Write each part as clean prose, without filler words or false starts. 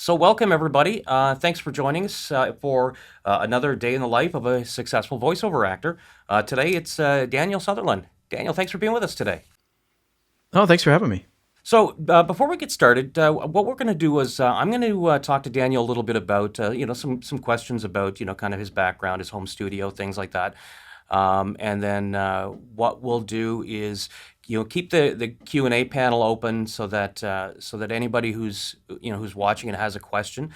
So, welcome everybody. Thanks for joining us for another day in the life of a successful voiceover actor. Today it's Daniel Southerland. Daniel, thanks for being with us today. Oh, thanks for having me. So, before we get started, what we're going to do is I'm going to talk to Daniel a little bit about some questions about kind of his background, his home studio, things like that. And then what we'll do is keep the Q&A panel open so that anybody who's watching and has a question,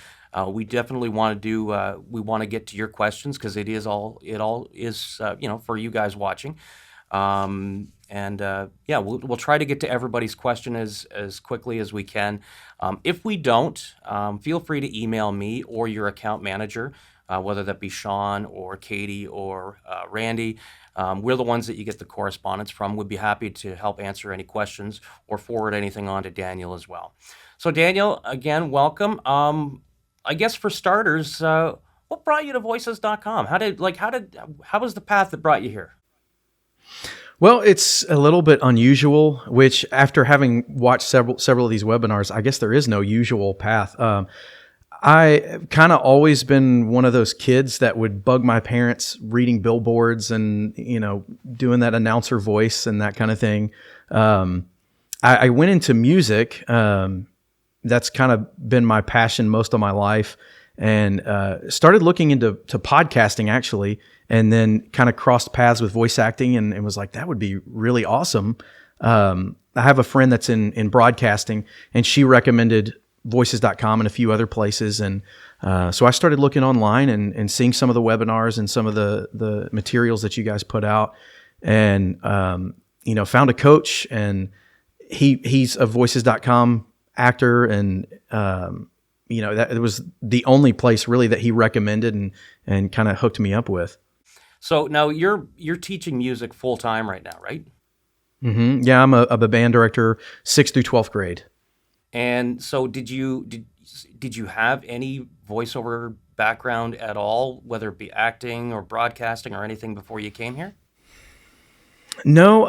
we definitely want to do we want to get to your questions because it all is for you guys watching. Yeah, we'll try to get to everybody's question as quickly as we can. If we don't, feel free to email me or your account manager, whether that be Sean or Katie or Randy. We're the ones that you get the correspondence from. We'd be happy to help answer any questions or forward anything on to Daniel as well. So Daniel, again, welcome. I guess for starters, what brought you to voices.com? How was the path that brought you here? Well, it's a little bit unusual, which after having watched several of these webinars, I guess there is no usual path. I kind of always been one of those kids that would bug my parents reading billboards and, doing that announcer voice and that kind of thing. I went into music. That's kind of been my passion most of my life, and started looking into podcasting actually, and then kind of crossed paths with voice acting and was like, that would be really awesome. I have a friend that's in broadcasting, and she recommended voices.com and a few other places. And so I started looking online and seeing some of the webinars and some of the materials that you guys put out, and found a coach, and he's a voices.com actor, and that it was the only place really that he recommended and kind of hooked me up with. So now you're teaching music full time right now, right? Mm-hmm. Yeah, I'm a band director, 6th through 12th grade. And so did you have any voiceover background at all, whether it be acting or broadcasting or anything before you came here? No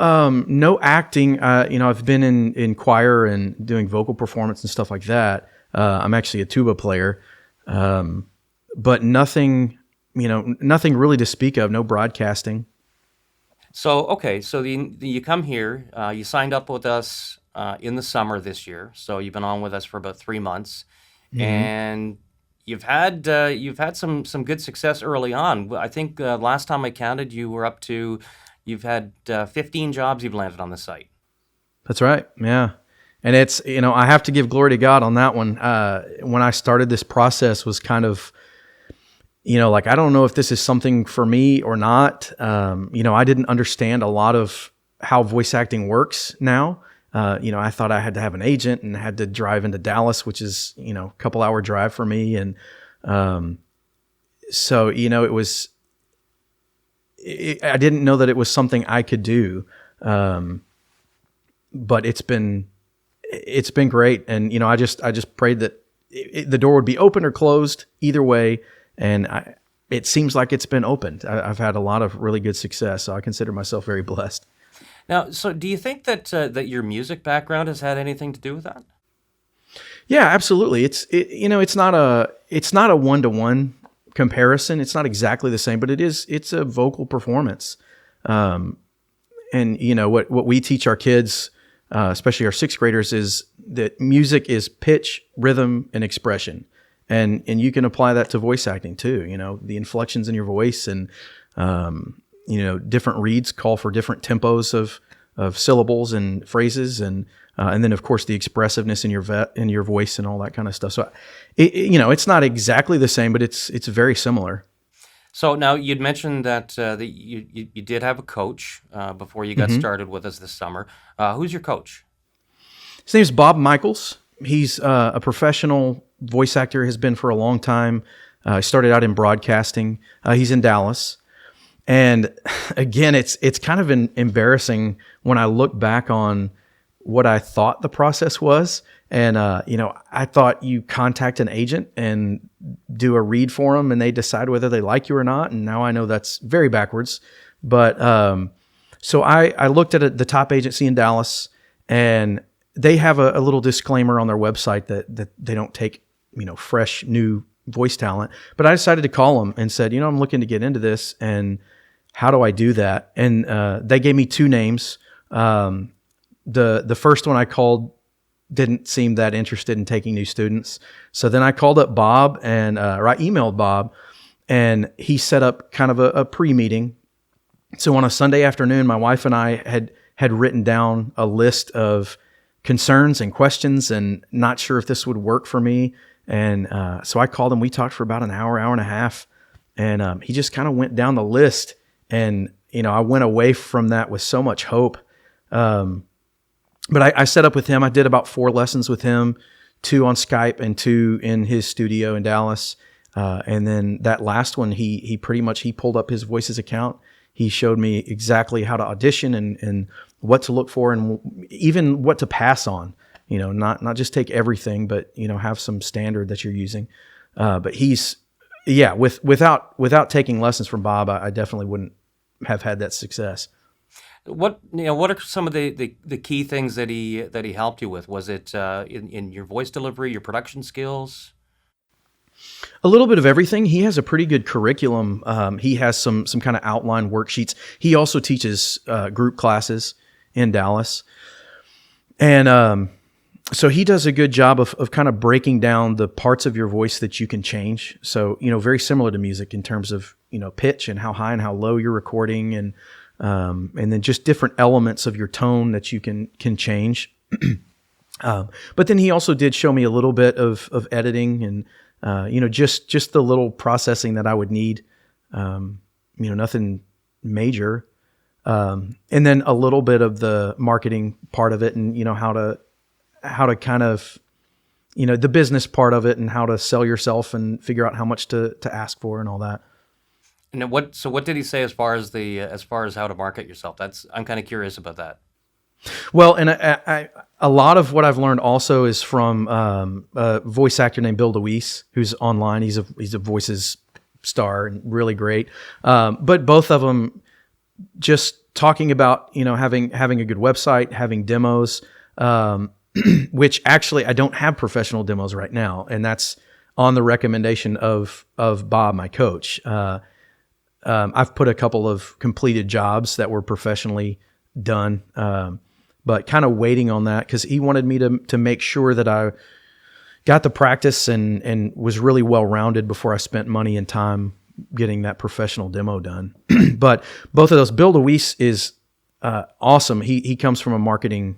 acting. I've been in choir and doing vocal performance and stuff like that. I'm actually a tuba player, but nothing really to speak of. No broadcasting. So you come here. You signed up with us in the summer this year. So you've been on with us for about 3 months, Mm-hmm. and you've had some good success early on. I think last time I counted, you've had 15 jobs you've landed on the site. That's right. Yeah. And it's, I have to give glory to God on that one. When I started this process was kind of, I don't know if this is something for me or not. I didn't understand a lot of how voice acting works now. I thought I had to have an agent and had to drive into Dallas, which is, a couple hour drive for me. And so, it was, I didn't know that it was something I could do. But it's been great. And, I just prayed that the door would be open or closed either way. And it seems like it's been opened. I've had a lot of really good success. So I consider myself very blessed. Now, so do you think that your music background has had anything to do with that? Yeah, absolutely. It's not a 1-to-1 comparison. It's not exactly the same, but it's a vocal performance. And what we teach our kids, especially our 6th graders, is that music is pitch, rhythm, and expression. And you can apply that to voice acting too. The inflections in your voice and different reads call for different tempos of syllables and phrases, and then of course the expressiveness in your voice and all that kind of stuff. So, it's not exactly the same, but it's very similar. So now you'd mentioned that you did have a coach before you got Mm-hmm. started with us this summer. Who's your coach? His name's Bob Michaels. He's a professional voice actor, has been for a long time. Started out in broadcasting. He's in Dallas. And again, it's kind of embarrassing when I look back on what I thought the process was. And, I thought you contact an agent and do a read for them and they decide whether they like you or not. And now I know that's very backwards. But so I looked at the top agency in Dallas, and they have a little disclaimer on their website that they don't take fresh new voice talent. But I decided to call them and said, I'm looking to get into this, and how do I do that? And they gave me two names. The first one I called didn't seem that interested in taking new students. So then I called up Bob or I emailed Bob, and he set up kind of a pre-meeting. So on a Sunday afternoon, my wife and I had written down a list of concerns and questions, and not sure if this would work for me. And so I called him. We talked for about an hour and a half, and he just kind of went down the list. And I went away from that with so much hope. But I set up with him. I did about 4 lessons with him, 2 on Skype and 2 in his studio in Dallas. And then that last one, he pulled up his Voices account. He showed me exactly how to audition and what to look for, and even what to pass on. Not just take everything, but have some standard that you're using. But without taking lessons from Bob, I definitely wouldn't have had that success. What are some of the key things that he helped you with? Was it in your voice delivery, your production skills? A little bit of everything. He has a pretty good curriculum. He has some kind of outline worksheets. He also teaches group classes in Dallas, and so he does a good job of kind of breaking down the parts of your voice that you can change. So very similar to music in terms of pitch and how high and how low you're recording, and then just different elements of your tone that you can change. But then he also did show me a little bit of editing and just the little processing that I would need. Nothing major. And then a little bit of the marketing part of it, and how to kind of the business part of it, and how to sell yourself and figure out how much to ask for and all that. And what did he say as far as how to market yourself? I'm kind of curious about that. Well, and a lot of what I've learned also is from a voice actor named Bill DeWeese, who's online. He's a Voices star and really great. But both of them just talking about having a good website, having demos, which actually I don't have professional demos right now, and that's on the recommendation of Bob, my coach. I've put a couple of completed jobs that were professionally done, but kind of waiting on that because he wanted me to make sure that I got the practice and was really well-rounded before I spent money and time getting that professional demo done. But both of those, Bill DeWeese is awesome. He comes from a marketing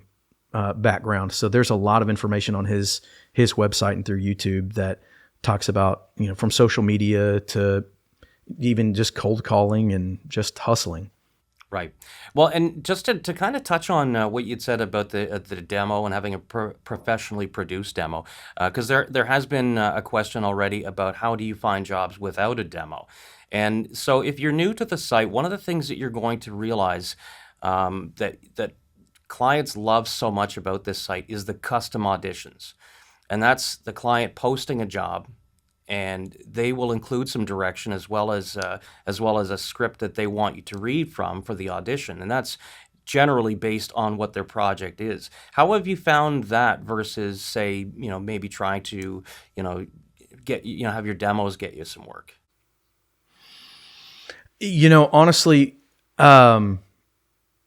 background, so there's a lot of information on his website and through YouTube that talks about from social media to even just cold calling and just hustling. Right. Well, and just to kind of touch on what you'd said about the demo and having a professionally produced demo, because there has been a question already about how do you find jobs without a demo. And so if you're new to the site, one of the things that you're going to realize that clients love so much about this site is the custom auditions. And that's the client posting a job, and they will include some direction as well as a script that they want you to read from for the audition, and that's generally based on what their project is. How have you found that versus, say, maybe trying to, get have your demos get you some work? Honestly, and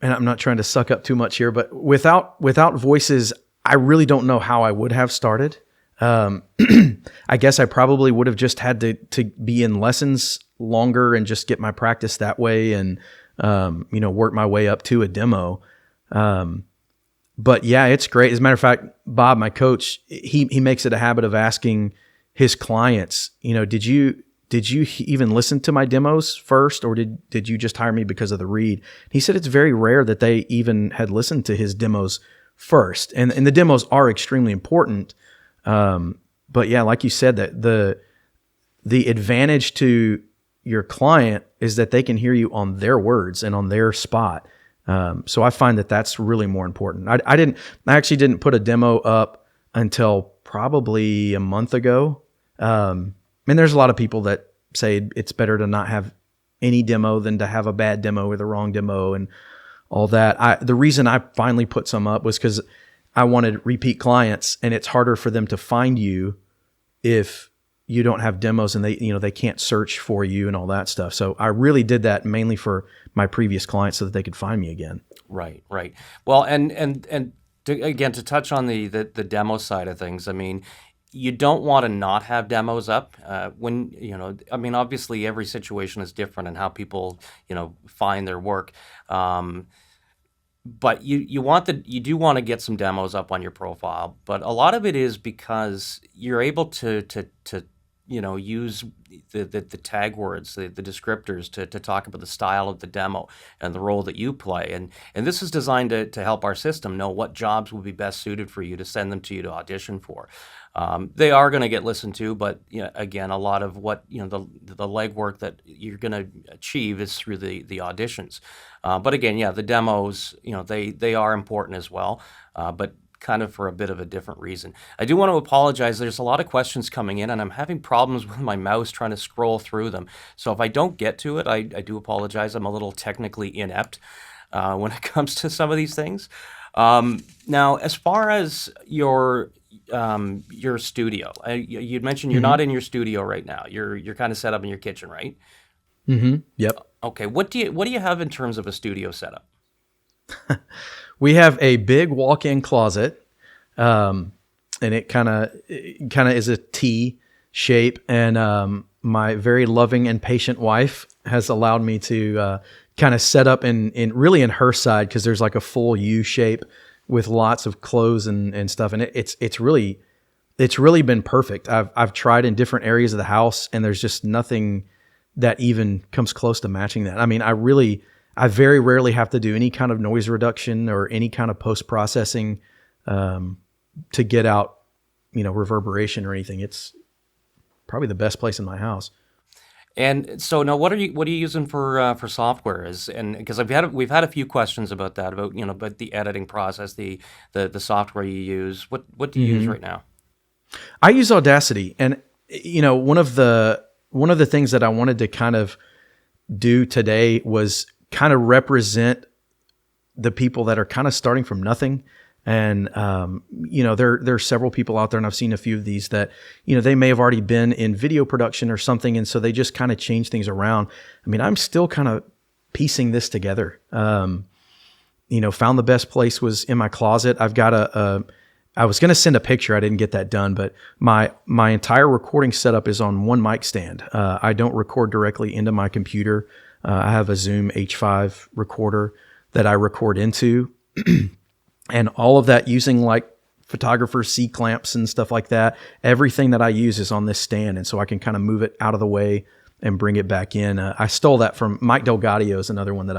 I'm not trying to suck up too much here, but without Voices, I really don't know how I would have started. I guess I probably would have just had to be in lessons longer and just get my practice that way and, work my way up to a demo. But yeah, it's great. As a matter of fact, Bob, my coach, he makes it a habit of asking his clients, did you even listen to my demos first, or did you just hire me because of the read? He said it's very rare that they even had listened to his demos first. And the demos are extremely important. But yeah, like you said, that the advantage to your client is that they can hear you on their words and on their spot. So I find that that's really more important. I actually didn't put a demo up until probably a month ago. And there's a lot of people that say it's better to not have any demo than to have a bad demo or the wrong demo and all that. The reason I finally put some up was because I wanted repeat clients, and it's harder for them to find you if you don't have demos and they can't search for you and all that stuff. So I really did that mainly for my previous clients so that they could find me again. Right, right. Well, and to touch on the demo side of things, I mean, you don't want to not have demos up when, I mean, obviously every situation is different and how people, find their work. But you do want to get some demos up on your profile, but a lot of it is because you're able to use the tag words, the descriptors to talk about the style of the demo and the role that you play. And this is designed to help our system know what jobs would be best suited for you to send them to you to audition for. They are going to get listened to, but again, a lot of what the legwork that you're going to achieve is through the auditions. But again, the demos, they are important as well, but kind of for a bit of a different reason. I do want to apologize. There's a lot of questions coming in, and I'm having problems with my mouse trying to scroll through them. So if I don't get to it, I do apologize. I'm a little technically inept when it comes to some of these things. Now, as far as your studio, you'd mentioned you're not in your studio right now. You're kind of set up in your kitchen, right? Mm-hmm. Yep. Okay. What do you have in terms of a studio setup? We have a big walk-in closet, and it kind of is a T shape. And my very loving and patient wife has allowed me to kind of set up in really in her side, because there's like a full U shape with lots of clothes and stuff. And it's really been perfect. I've tried in different areas of the house, and there's just nothing that even comes close to matching that. I mean, I very rarely have to do any kind of noise reduction or any kind of post-processing to get out, reverberation or anything. It's probably the best place in my house. And so now, what are you using for software? Because we've had a few questions about that, about the editing process, the software you use. What do you use right now? I use Audacity, and one of the things that I wanted to kind of do today was kind of represent the people that are kind of starting from nothing. And, there are several people out there, and I've seen a few of these that, they may have already been in video production or something. And so they just kind of change things around. I mean, I'm still kind of piecing this together. Found the best place was in my closet. I've got I was going to send a picture. I didn't get that done, but my entire recording setup is on one mic stand. I don't record directly into my computer. I have a Zoom H5 recorder that I record into, and all of that using like photographer C clamps and stuff like that. Everything that I use is on this stand, and so I can kind of move it out of the way and bring it back in. I stole that from Mike Delgadio, is another one that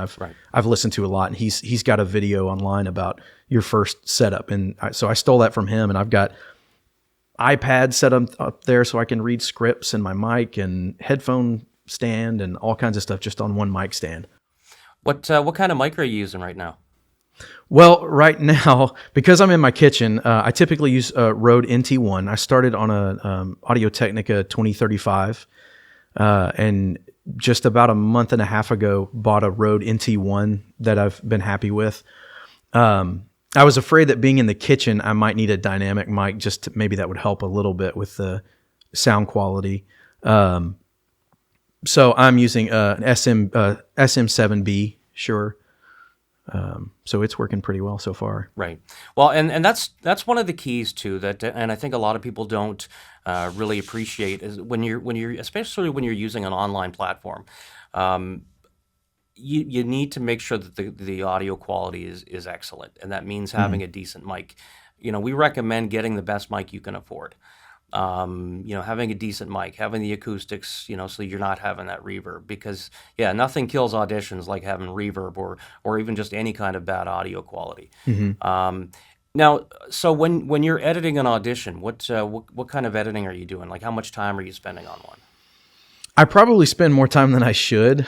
I've listened to a lot, and he's got a video online about your first setup, and so I stole that from him. And I've got iPad set up there so I can read scripts, and my mic and headphone stand and all kinds of stuff just on one mic stand. What kind of mic are you using right now? Well, right now, because I'm in my kitchen, I typically use a Rode NT1. I started on a Audio-Technica 2035, and just about a month and a half ago bought a Rode NT1 that I've been happy with. I was afraid that being in the kitchen, I might need a dynamic mic, maybe that would help a little bit with the sound quality. So I'm using an SM7B, Shure. So it's working pretty well so far. Right. Well, and that's one of the keys too, that, and I think a lot of people don't really appreciate, is when you're especially when you're using an online platform, you need to make sure that the audio quality is excellent, and that means having a decent mic. We recommend getting the best mic you can afford. Having a decent mic, having the acoustics, so you're not having that reverb, because nothing kills auditions like having reverb or even just any kind of bad audio quality. Now, so when you're editing an audition, what kind of editing are you doing? Like, how much time are you spending on one? I probably spend more time than I should.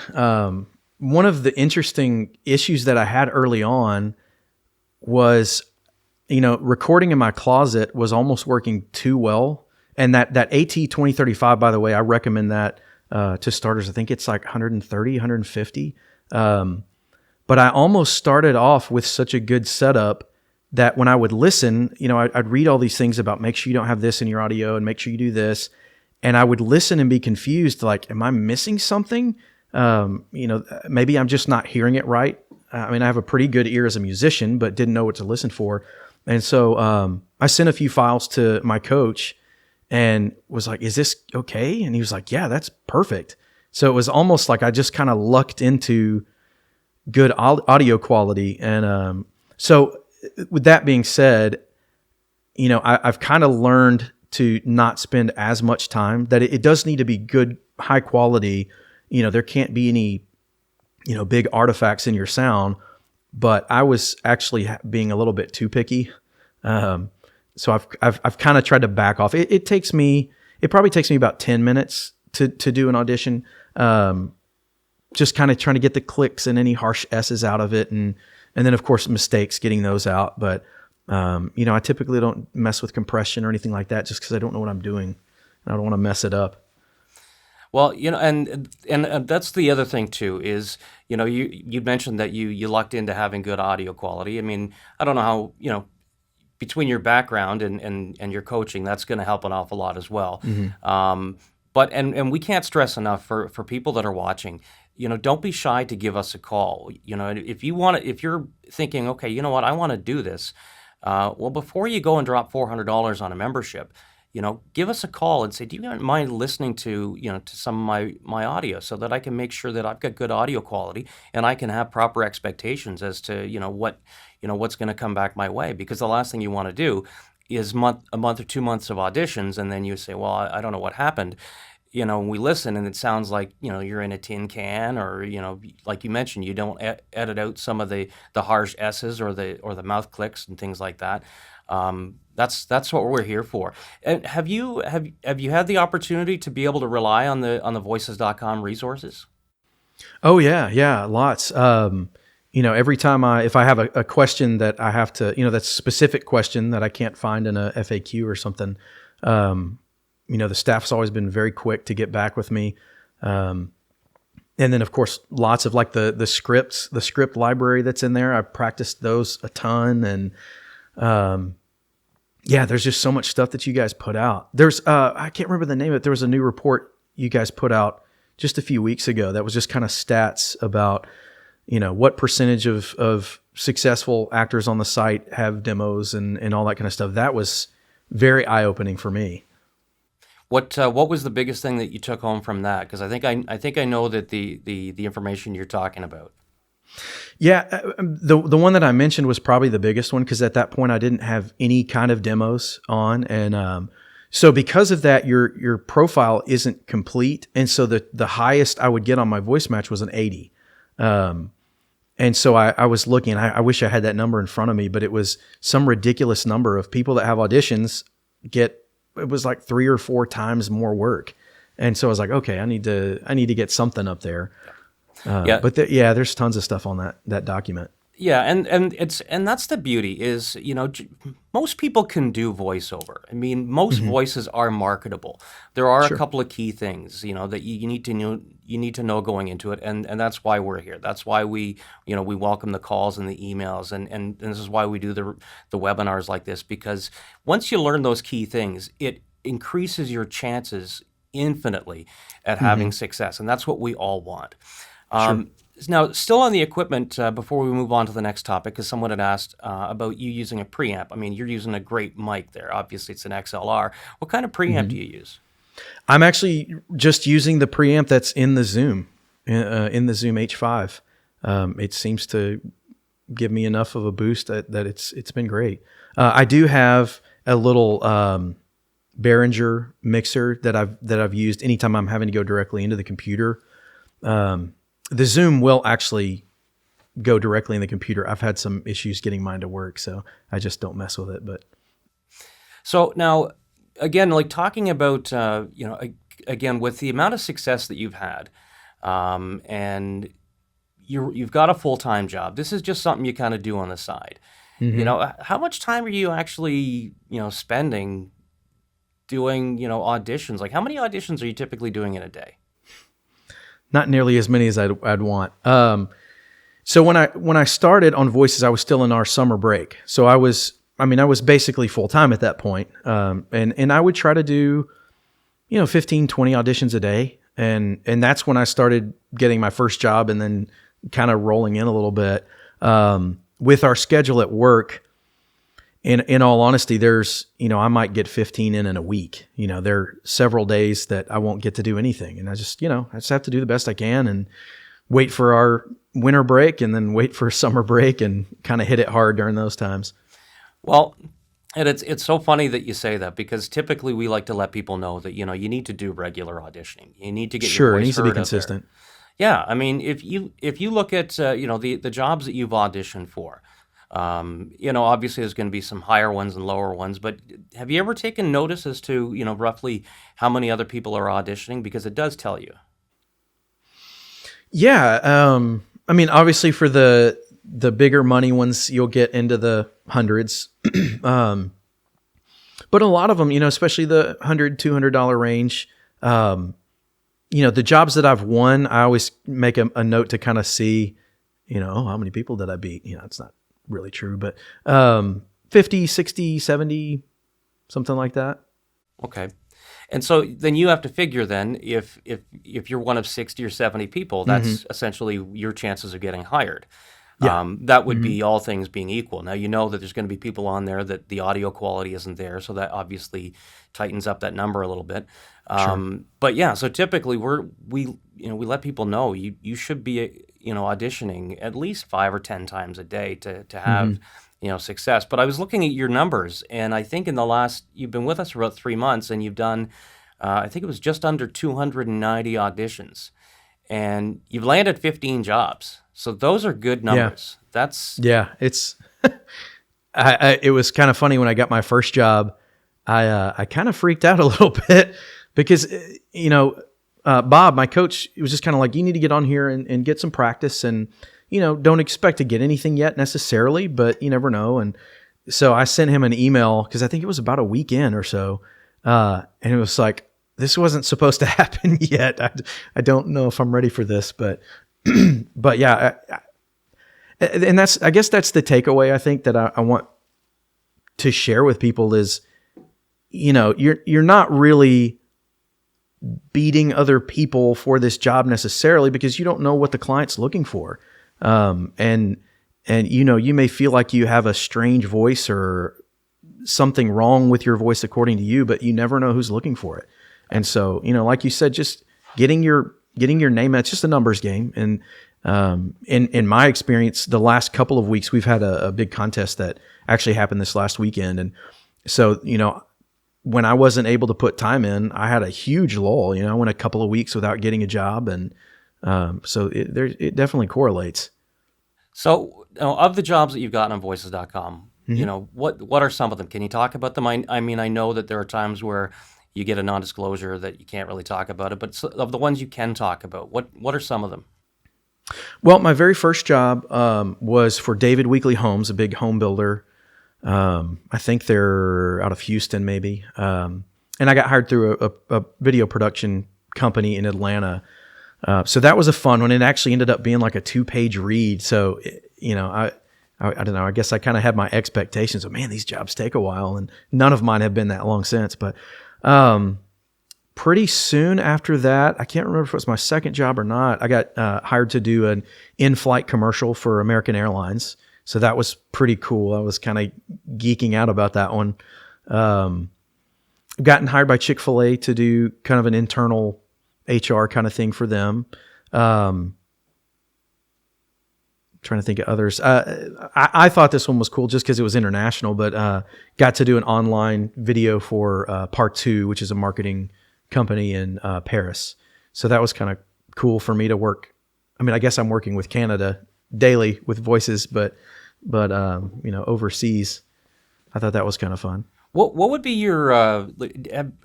One of the interesting issues that I had early on was, recording in my closet was almost working too well. And that AT 2035, by the way, I recommend that to starters. I think it's like 130, 150. But I almost started off with such a good setup that when I would listen, I'd read all these things about make sure you don't have this in your audio and make sure you do this. And I would listen and be confused, like, am I missing something? Maybe I'm just not hearing it right. I mean, I have a pretty good ear as a musician, but didn't know what to listen for. And so I sent a few files to my coach and was like, is this okay? And he was like, yeah, that's perfect. So it was almost like I just kind of lucked into good audio quality. And so with that being said, I've kind of learned to not spend as much time, that it does need to be good, high quality. There can't be any, big artifacts in your sound, but I was actually being a little bit too picky. So I've kind of tried to back off. It probably takes me about 10 minutes to do an audition. Just kind of trying to get the clicks and any harsh S's out of it. And then of course mistakes, getting those out. But, I typically don't mess with compression or anything like that just because I don't know what I'm doing and I don't want to mess it up. Well, and that's the other thing too is, you mentioned that you lucked into having good audio quality. I mean, I don't know how, between your background and your coaching, that's going to help an awful lot as well. But we can't stress enough for people that are watching, don't be shy to give us a call. If you're thinking, okay, you know what, I want to do this. Well, before you go and drop $400 on a membership, give us a call and say, do you mind listening to some of my audio so that I can make sure that I've got good audio quality and I can have proper expectations as to, what's going to come back my way. Because the last thing you want to do is a month or 2 months of auditions, and then you say, well, I don't know what happened. We listen and it sounds like, you're in a tin can, or, like you mentioned, you don't edit out some of the harsh S's or the mouth clicks and things like that. That's what we're here for. And have you had the opportunity to be able to rely on the voices.com resources? Oh yeah, lots. Every time if I have a question that I have to, that's a specific question that I can't find in a FAQ or something, the staff's always been very quick to get back with me. And then of course, lots of like the script library that's in there. I've practiced those a ton. And, there's just so much stuff that you guys put out. There's, I can't remember the name of it. There was a new report you guys put out just a few weeks ago that was just kind of stats about, what percentage of successful actors on the site have demos and all that kind of stuff. That was very eye-opening for me. What was the biggest thing that you took home from that? Because I think I know that the information you're talking about. Yeah, the one that I mentioned was probably the biggest one because at that point I didn't have any kind of demos on, and so because of that, your profile isn't complete, and so the highest I would get on my voice match was an 80. And so I was looking, I wish I had that number in front of me, but it was some ridiculous number of people that have auditions it was like 3 or 4 times more work. And so I was like, okay, I need to get something up there. But there's tons of stuff on that document. Yeah, and that's the beauty is, most people can do voiceover. I mean, most voices are marketable. There are a couple of key things, that you need to know going into it, and that's why we're here. That's why we welcome the calls and the emails, and this is why we do the webinars like this, because once you learn those key things, it increases your chances infinitely at having success, and that's what we all want. Sure. Now, still on the equipment, before we move on to the next topic, because someone had asked about you using a preamp. I mean, you're using a great mic there. Obviously, it's an XLR. What kind of preamp do you use? I'm actually just using the preamp that's in the Zoom, in the Zoom H5. It seems to give me enough of a boost that it's been great. I do have a little Behringer mixer that I've used anytime I'm having to go directly into the computer. The Zoom will actually go directly in the computer. I've had some issues getting mine to work, so I just don't mess with it. But so now, again, like talking about, again, with the amount of success that you've had, and you've got a full-time job. This is just something you kind of do on the side. How much time are you actually, spending doing, auditions? Like, how many auditions are you typically doing in a day? not nearly as many as I'd want. So when I started on Voices, I was still in our summer break. So I was basically full time at that point. And I would try to do, 15, 20 auditions a day. And that's when I started getting my first job and then kind of rolling in a little bit. With our schedule at work, in all honesty, there's, I might get 15 in a week. There are several days that I won't get to do anything. And I just have to do the best I can and wait for our winter break and then wait for summer break and kind of hit it hard during those times. Well, and it's so funny that you say that, because typically we like to let people know that, you need to do regular auditioning. You need to get your Sure, it voice needs to be heard out there. consistent. Yeah, I mean, if you look at the jobs that you've auditioned for, obviously there's going to be some higher ones and lower ones, but have you ever taken notice as to roughly how many other people are auditioning? Because it does tell you. Yeah, obviously for the bigger money ones, you'll get into the hundreds. But a lot of them, especially the $100, $200 range, the jobs that I've won, I always make a note to kind of see, how many people did I beat? It's not really true, but 50, 60, 70, something like that. Okay. And so then you have to figure then if you're one of 60 or 70 people, that's essentially your chances of getting hired. Yeah. That would be all things being equal. Now, that there's going to be people on there that the audio quality isn't there, so that obviously tightens up that number a little bit. Sure. But yeah, so typically we let people know you should be auditioning at least 5 or 10 times a day to have success. But I was looking at your numbers, and I think you've been with us for about 3 months, and you've done I think it was just under 290 auditions, and you've landed 15 jobs. So those are good numbers. Yeah, it's it was kind of funny when I got my first job. I kind of freaked out a little bit because Bob, my coach, was just kind of like, you need to get on here and get some practice, and don't expect to get anything yet necessarily, but you never know. And so I sent him an email because I think it was about a week in or so, and it was like, this wasn't supposed to happen yet. I don't know if I'm ready for this, but but yeah, and I guess that's the takeaway I think that I want to share with people is, you're not really beating other people for this job necessarily, because you don't know what the client's looking for. And you may feel like you have a strange voice or something wrong with your voice according to you, but you never know who's looking for it. And so, like you said, just getting your name, it's just a numbers game. And in my experience, the last couple of weeks, we've had a big contest that actually happened this last weekend. And so, when I wasn't able to put time in, I had a huge lull. I went a couple of weeks without getting a job. And so it definitely correlates. So of the jobs that you've gotten on voices.com, what are some of them? Can you talk about them? I mean, I know that there are times where you get a non-disclosure that you can't really talk about it, but of the ones you can talk about, what are some of them? Well, my very first job was for David Weekley Homes, a big home builder. I think they're out of Houston, maybe. And I got hired through a video production company in Atlanta. So that was a fun one. It actually ended up being like a 2-page read. So, I don't know. I guess I kind of had my expectations of, man, these jobs take a while, and none of mine have been that long since. But pretty soon after that, I can't remember if it was my second job or not, I got hired to do an in-flight commercial for American Airlines. So that was pretty cool. I was kind of geeking out about that one. Gotten hired by Chick-fil-A to do kind of an internal HR kind of thing for them. Trying to think of others. I thought this one was cool just because it was international, but got to do an online video for Part 2, which is a marketing company in Paris. So that was kind of cool for me to work. I mean, I guess I'm working with Canada daily with voices, but overseas, I thought that was kind of fun. What would be your? I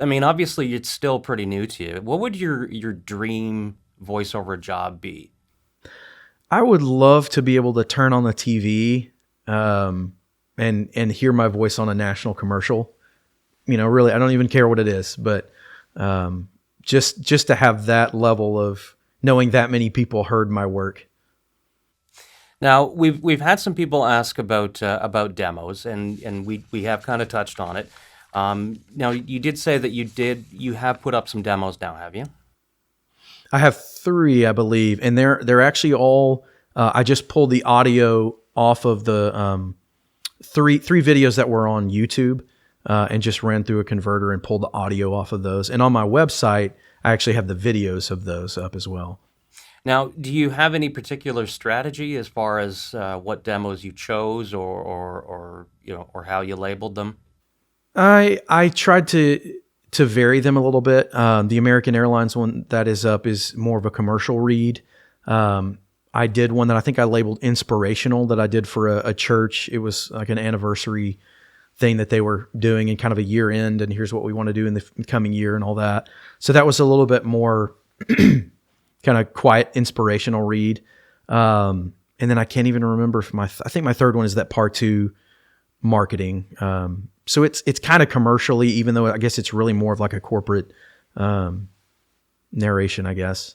mean, obviously, it's still pretty new to you. What would your dream voiceover job be? I would love to be able to turn on the TV and hear my voice on a national commercial. Really, I don't even care what it is, but just to have that level of knowing that many people heard my work. Now, we've had some people ask about demos, and we have kind of touched on it. Now, you did say that you have put up some demos now, have you? I have three, I believe, and they're actually all. I just pulled the audio off of the three videos that were on YouTube, and just ran through a converter and pulled the audio off of those. And on my website, I actually have the videos of those up as well. Now, do you have any particular strategy as far as what demos you chose, or or how you labeled them? I tried to vary them a little bit. The American Airlines one that is up is more of a commercial read. I did one that I think I labeled inspirational that I did for a church. It was like an anniversary thing that they were doing and kind of a year end, and here's what we want to do in the coming year and all that. So that was a little bit more kind of quiet, inspirational read. And then I can't even remember if I think my third one is that part two marketing. So it's kind of commercially, even though I guess it's really more of like a corporate narration, I guess.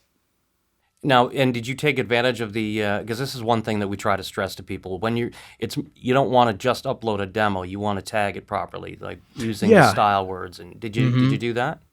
Now, and did you take advantage of the? Because this is one thing that we try to stress to people: when you don't want to just upload a demo, you want to tag it properly, like using the Yeah. style words. And did you do that?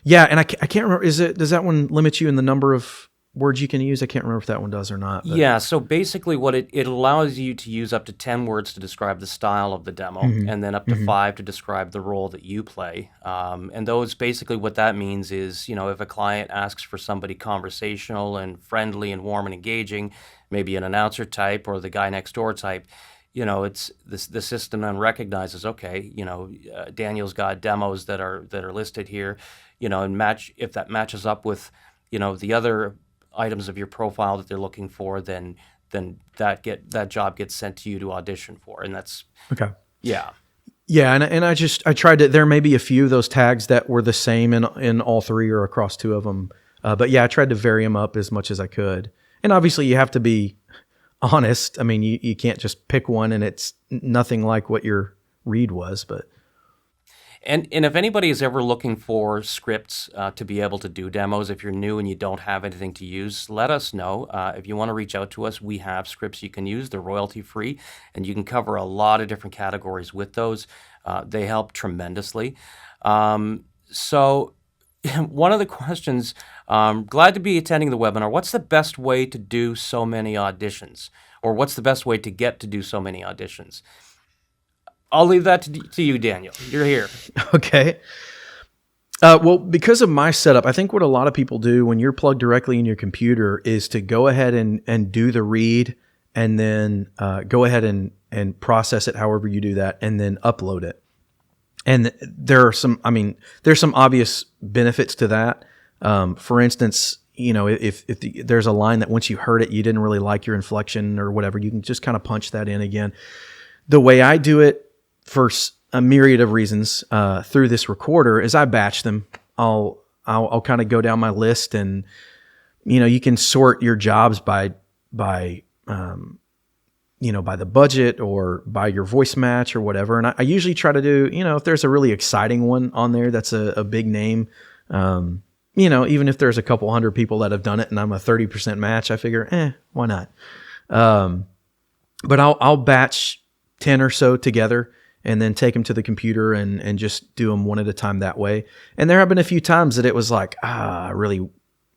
Yeah, and I can't remember. Does that one limit you in the number of words you can use? I can't remember if that one does or not. But. Yeah, so basically what it allows you to use up to 10 words to describe the style of the demo, and then up to 5 to describe the role that you play. And those basically what that means is, if a client asks for somebody conversational and friendly and warm and engaging, maybe an announcer type or the guy next door type, it's the system then recognizes, okay, Daniel's got demos that are listed here, and if that matches up with, the other items of your profile that they're looking for, then that job gets sent to you to audition for, and that's Okay. yeah. Yeah, and I tried to. There may be a few of those tags that were the same in all three or across two of them, but yeah, I tried to vary them up as much as I could. And obviously, you have to be honest. I mean, you can't just pick one and it's nothing like what your read was. But And if anybody is ever looking for scripts to be able to do demos, if you're new and you don't have anything to use, let us know. If you want to reach out to us, we have scripts you can use. They're royalty free, and you can cover a lot of different categories with those. They help tremendously. So, one of the questions, glad to be attending the webinar. What's the best way to do so many auditions? Or what's the best way to get to do so many auditions? I'll leave that to you, Daniel. You're here. okay. Well, because of my setup, I think what a lot of people do when you're plugged directly in your computer is to go ahead and do the read, and then go ahead and process it however you do that, and then upload it. And there's some obvious benefits to that. For instance, if there's a line that once you heard it, you didn't really like your inflection or whatever, you can just kind of punch that in again. The way I do it, for a myriad of reasons, through this recorder, is I batch them. I'll kind of go down my list, and you can sort your jobs by by the budget or by your voice match or whatever. And I usually try to do, if there's a really exciting one on there that's a big name, even if there's a couple hundred people that have done it and I'm a 30% match, I figure, why not? But I'll batch 10 or so together and then take them to the computer and just do them one at a time that way. And there have been a few times that it was like, I really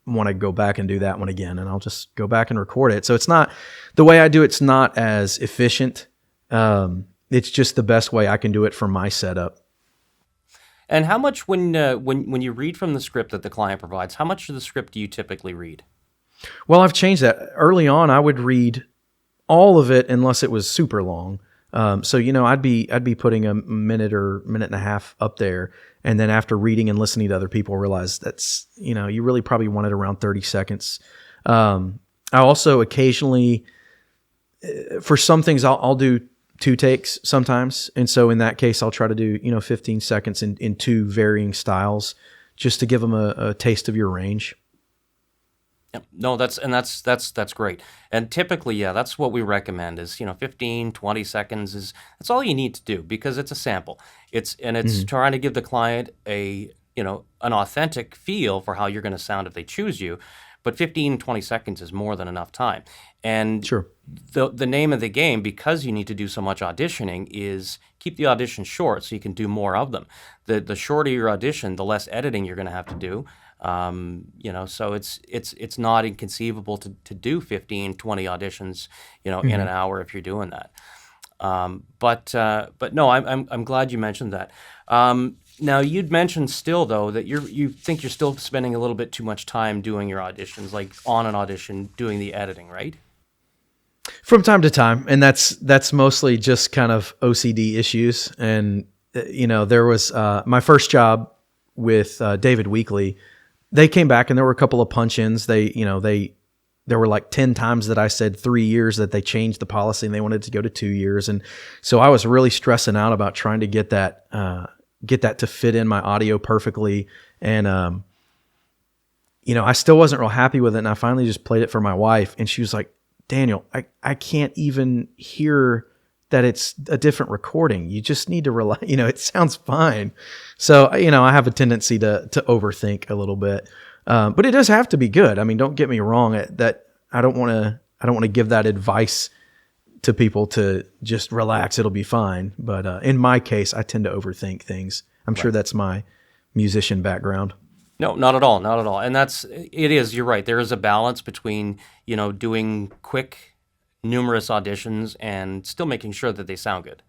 want to go back and do that one again, and I'll just go back and record it. So it's not the way I do it's not as efficient. It's just the best way I can do it for my setup. And how much, when you read from the script that the client provides, how much of the script do you typically read? Well, I've changed that. Early on, I would read all of it unless it was super long. So I'd be putting a minute or minute and a half up there, and then after reading and listening to other people, realize that's you really probably want it around 30 seconds. I also occasionally, for some things, I'll do 2 takes sometimes, and so in that case, I'll try to do 15 seconds in 2 varying styles, just to give them a taste of your range. Yep. No, that's great. And typically, yeah, that's what we recommend is, 15, 20 seconds that's all you need to do, because it's a sample. It's trying to give the client an authentic feel for how you're going to sound if they choose you. but 15, 20 seconds is more than enough time. And Sure. the name of the game, because you need to do so much auditioning, is keep the audition short so you can do more of them. The shorter your audition, the less editing you're going to have to do. So it's not inconceivable to do 15, 20 auditions, in an hour if you're doing that. But no, I'm glad you mentioned that. Now you'd mentioned still though that you think you're still spending a little bit too much time doing your auditions, like on an audition doing the editing, right? From time to time, and that's mostly just kind of OCD issues. And there was my first job with David Weekly. They came back and there were a couple of punch-ins. There were like 10 times that I said 3 years that they changed the policy and they wanted to go to 2 years. And so I was really stressing out about trying to get that to fit in my audio perfectly. And, I still wasn't real happy with it. And I finally just played it for my wife and she was like, Daniel, I can't even hear that it's a different recording. You just need to rely, it sounds fine. So, I have a tendency to overthink a little bit. But it does have to be good. I mean, don't get me wrong. That I don't want to give that advice to people to just relax. It'll be fine. But in my case, I tend to overthink things. I'm sure that's my musician background. No, not at all, not at all. And you're right. There is a balance between, doing quick, numerous auditions and still making sure that they sound good.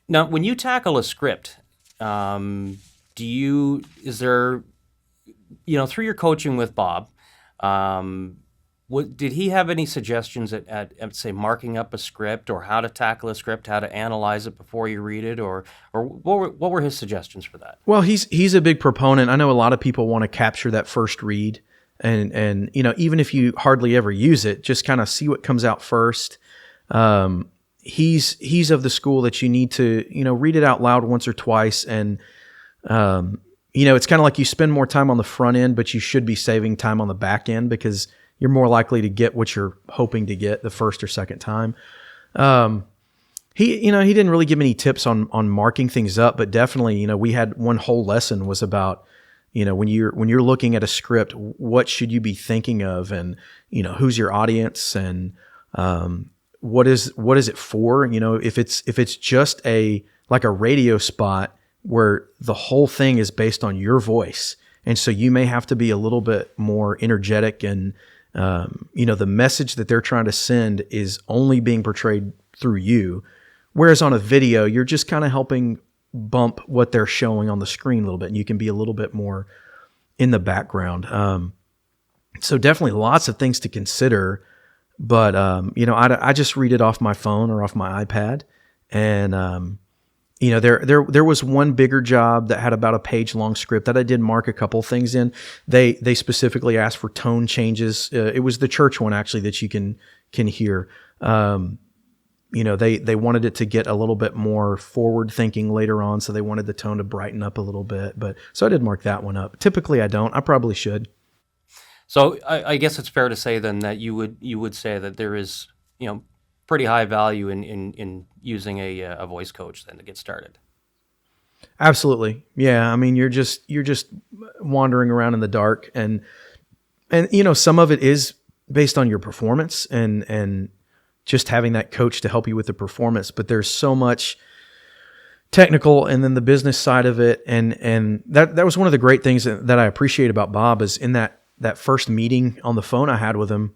Now, when you tackle a script, is there, through your coaching with Bob, did he have any suggestions at say marking up a script or how to tackle a script, how to analyze it before you read it, or what were his suggestions for that? Well, he's a big proponent. I know a lot of people want to capture that first read, and even if you hardly ever use it, just kind of see what comes out first. He's of the school that you need to read it out loud once or twice, and it's kind of like you spend more time on the front end, but you should be saving time on the back end because you're more likely to get what you're hoping to get the first or second time. He didn't really give me any tips on marking things up, but definitely, we had one whole lesson was about, when you're looking at a script, what should you be thinking of, and who's your audience, and what is it for? If it's just like a radio spot where the whole thing is based on your voice, and so you may have to be a little bit more energetic, and the message that they're trying to send is only being portrayed through you. Whereas on a video, you're just kind of helping bump what they're showing on the screen a little bit, and you can be a little bit more in the background. So definitely lots of things to consider, but I just read it off my phone or off my iPad, and there was one bigger job that had about a page-long script that I did mark a couple things in. They specifically asked for tone changes. It was the church one actually that you can hear. They wanted it to get a little bit more forward-thinking later on, so they wanted the tone to brighten up a little bit. So I did mark that one up. Typically, I don't. I probably should. So I guess it's fair to say then that you would say that there is pretty high value in using a voice coach then to get started. Absolutely. Yeah. I mean, you're just wandering around in the dark, and some of it is based on your performance and just having that coach to help you with the performance, but there's so much technical and then the business side of it. And that was one of the great things that I appreciate about Bob is in that first meeting on the phone I had with him,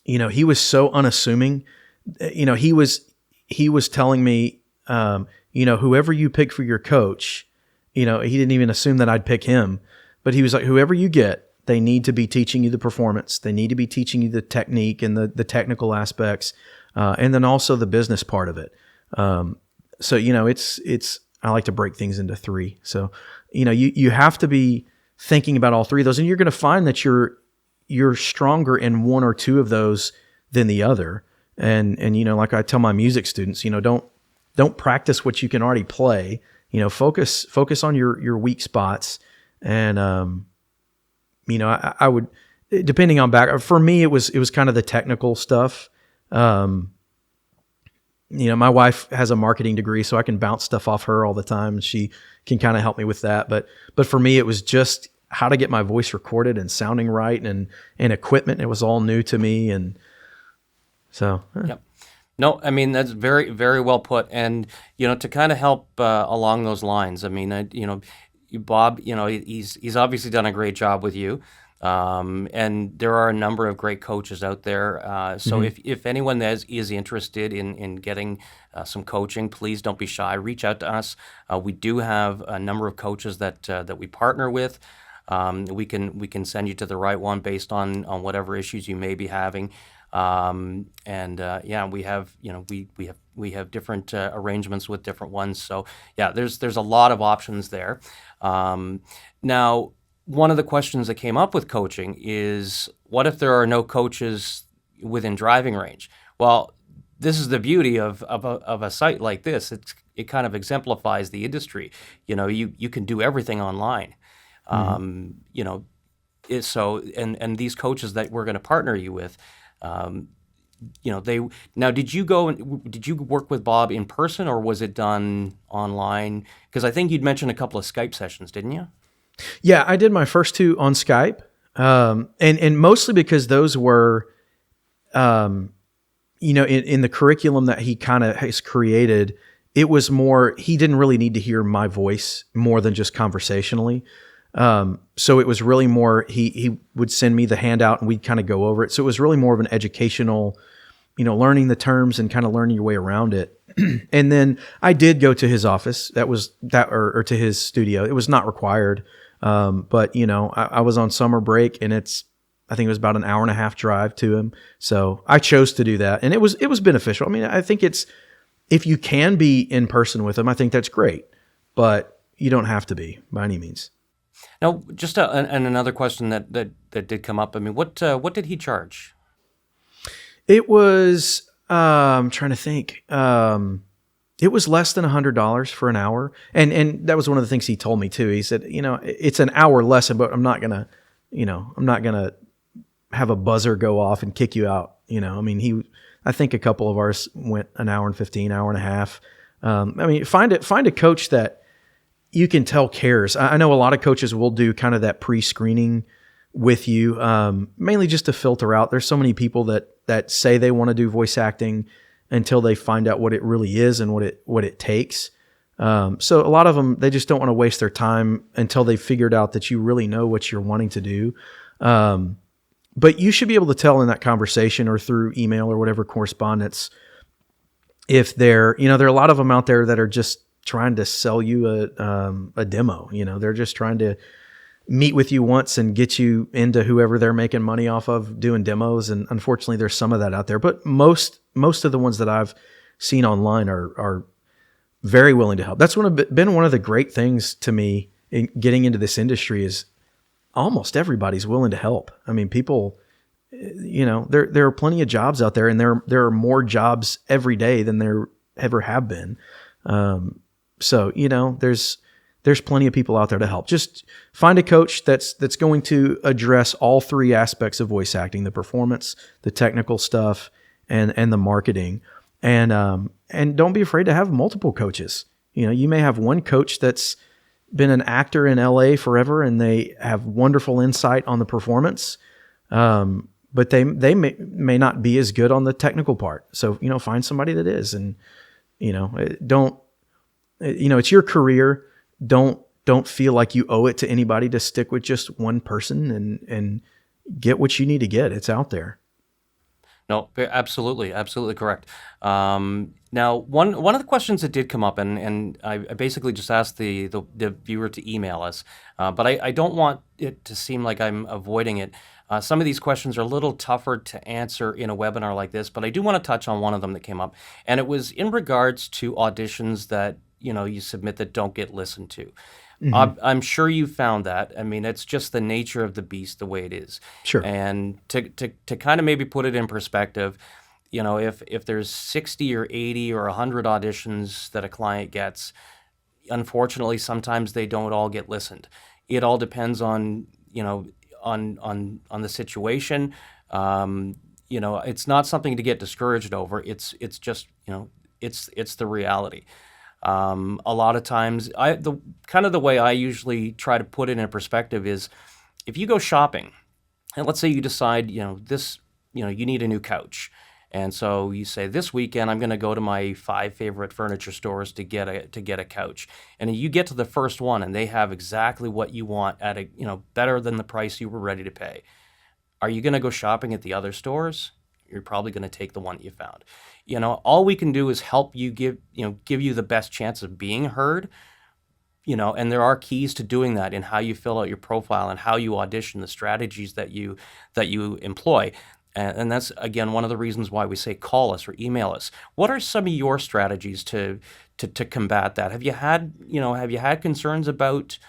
he was so unassuming. He was telling me, whoever you pick for your coach, he didn't even assume that I'd pick him, but he was like, whoever you get, they need to be teaching you the performance. They need to be teaching you the technique and the technical aspects, and then also the business part of it. So, I like to break things into three. So, you have to be thinking about all three of those, and you're going to find that you're stronger in one or two of those than the other. And like I tell my music students, don't practice what you can already play. Focus on your weak spots. And I would, depending on back, for me it was kind of the technical stuff. My wife has a marketing degree, so I can bounce stuff off her all the time. She can kind of help me with that. But for me, it was just how to get my voice recorded and sounding right, and equipment. It was all new to me, and so Yep. No, I mean that's very, very well put. And to kind of help along those lines, I mean, Bob, he's obviously done a great job with you, and there are a number of great coaches out there. So if anyone that is interested in getting some coaching, please don't be shy. Reach out to us. We do have a number of coaches that we partner with. We can send you to the right one based on whatever issues you may be having. Yeah, we have different arrangements with different ones. So yeah, there's a lot of options there. Now, one of the questions that came up with coaching is, what if there are no coaches within driving range? Well, this is the beauty of a site like this. It kind of exemplifies the industry. You can do everything online. And these coaches that we're going to partner you with, did you work with Bob in person, or was it done online? Because I think you'd mentioned a couple of Skype sessions, didn't you? yeah, I did my first two on Skype, and mostly because those were, in the curriculum that he kind of has created, it was more, he didn't really need to hear my voice more than just conversationally. So it was really more, he would send me the handout and we'd kind of go over it. So it was really more of an educational, learning the terms and kind of learning your way around it. And then I did go to his office, or to his studio. It was not required. But I was on summer break, and I think it was about an hour and a half drive to him. So I chose to do that, and it was beneficial. I mean, I think if you can be in person with him, I think that's great, but you don't have to be by any means. Now, just another question that did come up. I mean, what did he charge? It was, I'm trying to think. It was less than $100 for an hour. And that was one of the things he told me too. He said, it's an hour lesson, but I'm not going to have a buzzer go off and kick you out. I mean, I think a couple of ours went an hour and 15, hour and a half. I mean, find a coach that you can tell cares. I know a lot of coaches will do kind of that pre-screening with you, mainly just to filter out. There's so many people that say they want to do voice acting until they find out what it really is and what it takes. So a lot of them, they just don't want to waste their time until they've figured out that you really know what you're wanting to do. But you should be able to tell in that conversation or through email or whatever correspondence, if there are a lot of them out there that are just trying to sell you a demo. They're just trying to meet with you once and get you into whoever they're making money off of doing demos. And unfortunately, there's some of that out there. But most of the ones that I've seen online are very willing to help. That's been one of the great things to me in getting into this industry is almost everybody's willing to help. I mean, people, there are plenty of jobs out there, and there are more jobs every day than there ever have been. So there's plenty of people out there to help. Just find a coach that's going to address all three aspects of voice acting: the performance, the technical stuff, and the marketing. And don't be afraid to have multiple coaches. You may have one coach that's been an actor in LA forever, and they have wonderful insight on the performance. But they may not be as good on the technical part. So, find somebody that is, and, it's your career. Don't feel like you owe it to anybody to stick with just one person, and get what you need to get. It's out there. No, absolutely correct. Now, one of the questions that did come up, and I basically just asked the viewer to email us, but I don't want it to seem like I'm avoiding it. Some of these questions are a little tougher to answer in a webinar like this, but I do want to touch on one of them that came up, and it was in regards to auditions that you submit that don't get listened to. Mm-hmm. I'm sure you found that. I mean, it's just the nature of the beast, the way it is. Sure. And to kind of maybe put it in perspective, if there's 60 or 80 or 100 auditions that a client gets, unfortunately, sometimes they don't all get listened. It all depends on on the situation. It's not something to get discouraged over. It's just it's the reality. A lot of times, the kind of the way I usually try to put it in perspective is, if you go shopping, and let's say you decide, you need a new couch. And so you say, this weekend I'm going to go to my 5 favorite furniture stores to get a couch. And you get to the first one and they have exactly what you want at better than the price you were ready to pay. Are you going to go shopping at the other stores? You're probably going to take the one you found. All we can do is help you give you the best chance of being heard. And there are keys to doing that in how you fill out your profile and how you audition, the strategies that you employ. And that's, again, one of the reasons why we say call us or email us. What are some of your strategies to combat that? Have you had concerns about,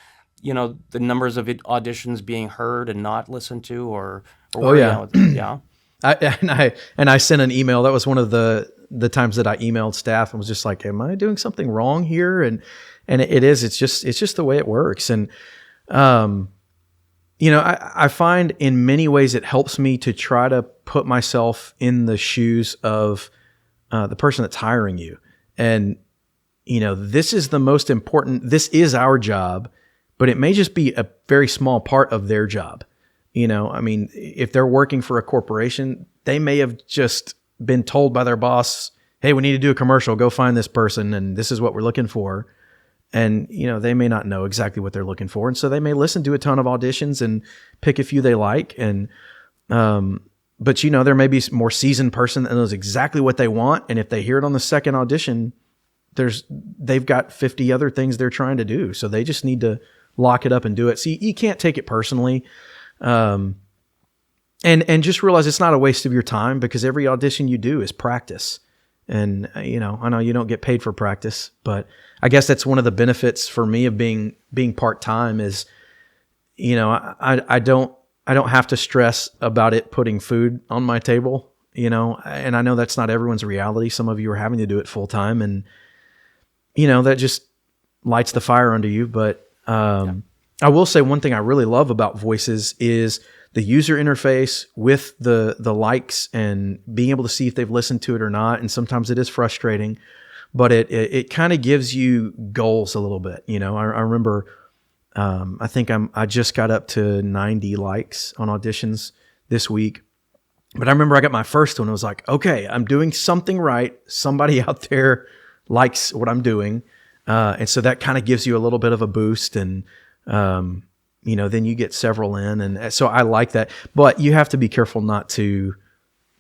the numbers of auditions being heard and not listened to, or Oh yeah. Yeah. I sent an email. That was one of the times that I emailed staff and was just like, am I doing something wrong here? And it is, it's just the way it works. And, I find in many ways it helps me to try to put myself in the shoes of the person that's hiring you. And, this is the most important, this is our job, but it may just be a very small part of their job. If they're working for a corporation, they may have just been told by their boss, hey, we need to do a commercial, go find this person, and this is what we're looking for. And, they may not know exactly what they're looking for. And so they may listen to a ton of auditions and pick a few they like. And, but there may be a more seasoned person that knows exactly what they want. And if they hear it on the second audition, they've got 50 other things they're trying to do. So they just need to lock it up and do it. So you can't take it personally. And just realize it's not a waste of your time, because every audition you do is practice. And, I know you don't get paid for practice, but I guess that's one of the benefits for me of being part-time is, I don't have to stress about it putting food on my table, and I know that's not everyone's reality. Some of you are having to do it full time, and, that just lights the fire under you. But, I will say one thing I really love about Voices is the user interface with the likes and being able to see if they've listened to it or not. And sometimes it is frustrating, but it kind of gives you goals a little bit. I remember, I think I just got up to 90 likes on Auditions this week, but I remember I got my first one. I was like, okay, I'm doing something right. Somebody out there likes what I'm doing. And so that kind of gives you a little bit of a boost, and, then you get several in. And so I like that, but you have to be careful not to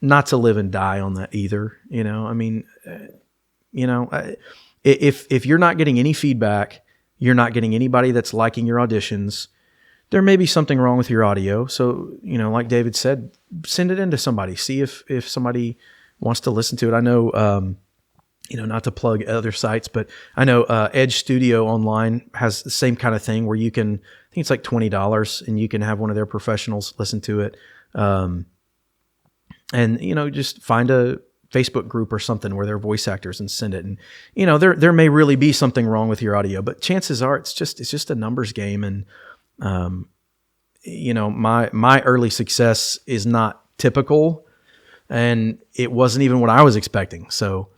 live and die on that either. If you're not getting any feedback, you're not getting anybody that's liking your auditions, there may be something wrong with your audio. So, like David said, send it in to somebody, see if somebody wants to listen to it. I know, not to plug other sites, but I know Edge Studio Online has the same kind of thing where you can, I think it's like $20, and you can have one of their professionals listen to it. And, just find a Facebook group or something where they're voice actors and send it. And, there may really be something wrong with your audio, but chances are it's just a numbers game. And, my early success is not typical, and it wasn't even what I was expecting. So,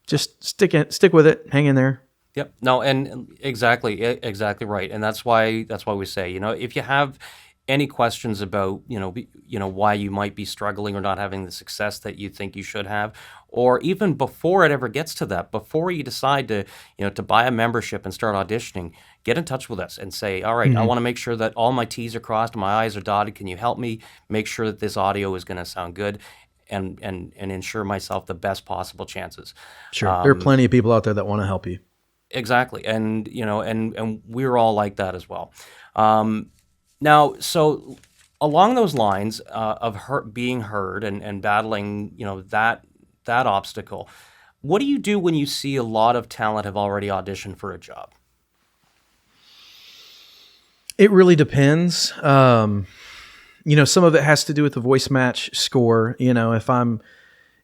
just stick with it, hang in there. Yep. No, and exactly right. And that's why we say, if you have any questions about, why you might be struggling or not having the success that you think you should have, or even before it ever gets to that, before you decide to, to buy a membership and start auditioning, get in touch with us and say, all right, I want to make sure that all my T's are crossed and my I's are dotted. Can you help me make sure that this audio is going to sound good? And ensure myself the best possible chances. Sure, there are plenty of people out there that want to help you. Exactly, and and we're all like that as well. Now, so along those lines of being heard and battling, that obstacle, what do you do when you see a lot of talent have already auditioned for a job? It really depends. Some of it has to do with the voice match score. If I'm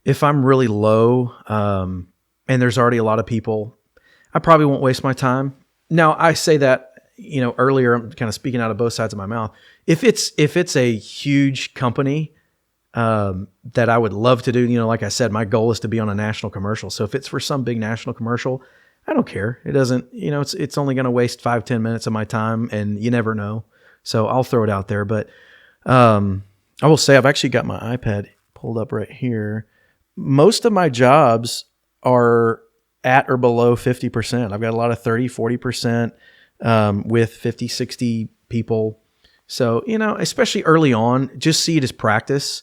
really low, and there's already a lot of people, I probably won't waste my time. Now, I say that, earlier, I'm kind of speaking out of both sides of my mouth. If it's a huge company, that I would love to do, like I said, my goal is to be on a national commercial. So if it's for some big national commercial, I don't care. It doesn't, it's only going to waste 5-10 minutes of my time, and you never know. So I'll throw it out there. But I will say I've actually got my iPad pulled up right here. Most of my jobs are at or below 50%. I've got a lot of 30, 40% with 50, 60 people. So, especially early on, just see it as practice,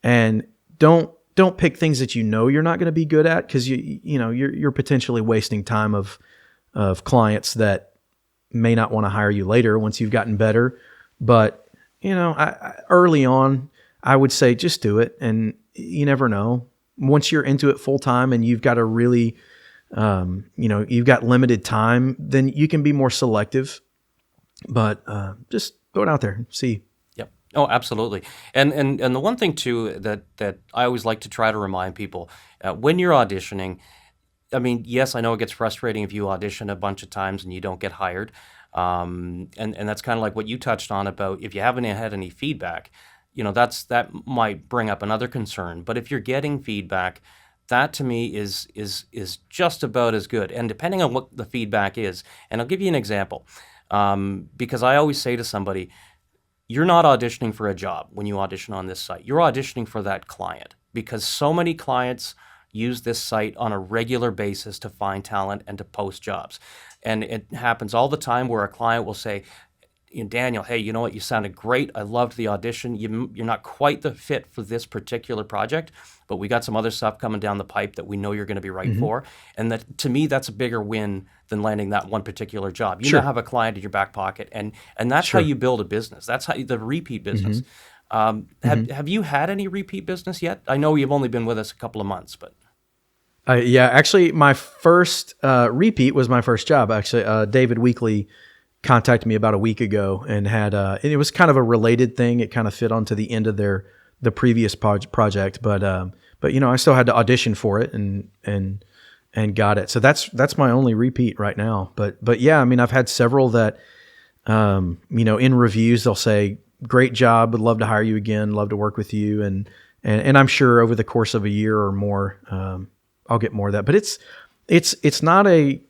and don't pick things that you're not going to be good at, because you're potentially wasting time of clients that may not want to hire you later once you've gotten better. But early on, I would say just do it, and you never know. Once you're into it full time and you've got a really, you've got limited time, then you can be more selective. But just throw it out there and see. Yep. Oh, absolutely. And the one thing too that I always like to try to remind people when you're auditioning. I mean, yes, I know it gets frustrating if you audition a bunch of times and you don't get hired. And that's kind of like what you touched on about if you haven't had any feedback, that might bring up another concern. But if you're getting feedback, that to me is just about as good. And depending on what the feedback is, and I'll give you an example, because I always say to somebody, you're not auditioning for a job when you audition on this site. You're auditioning for that client, because so many clients use this site on a regular basis to find talent and to post jobs. And it happens all the time where a client will say, Daniel, hey, you know what? You sounded great. I loved the audition. You're not quite the fit for this particular project, but we got some other stuff coming down the pipe that we know you're going to be right for. And that, to me, that's a bigger win than landing that one particular job. You now have a client in your back pocket, and that's how you build a business. That's how the repeat business. Have you had any repeat business yet? I know you've only been with us a couple of months, but yeah, actually, my first repeat was my first job. Actually, David Weekly contacted me about a week ago and had and it was kind of a related thing. It kind of fit onto the end of the previous project, but I still had to audition for it and got it. So that's my only repeat right now. But yeah, I mean, I've had several that in reviews they'll say, "Great job, would love to hire you again, love to work with you," and I'm sure over the course of a year or more, I'll get more of that. But it's not a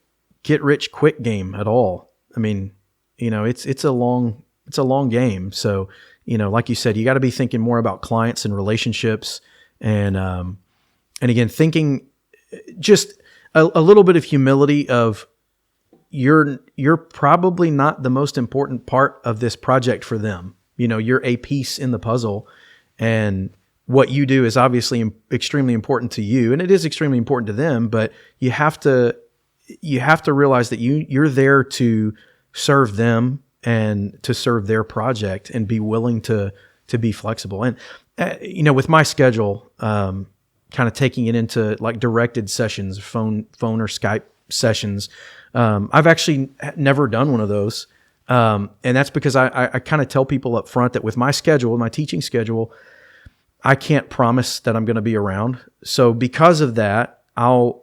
get rich quick game at all. I mean, it's a long game. So, like you said, you got to be thinking more about clients and relationships, and again, thinking just a little bit of humility of you're probably not the most important part of this project for them. You're a piece in the puzzle, and what you do is obviously extremely important to you, and it is extremely important to them, but you have to realize that you're there to serve them and to serve their project, and be willing to be flexible. And with my schedule, kind of taking it into like directed sessions, phone or Skype sessions, I've actually never done one of those. And that's because I kind of tell people up front that with my schedule, my teaching schedule, I can't promise that I'm going to be around. So because of that, I'll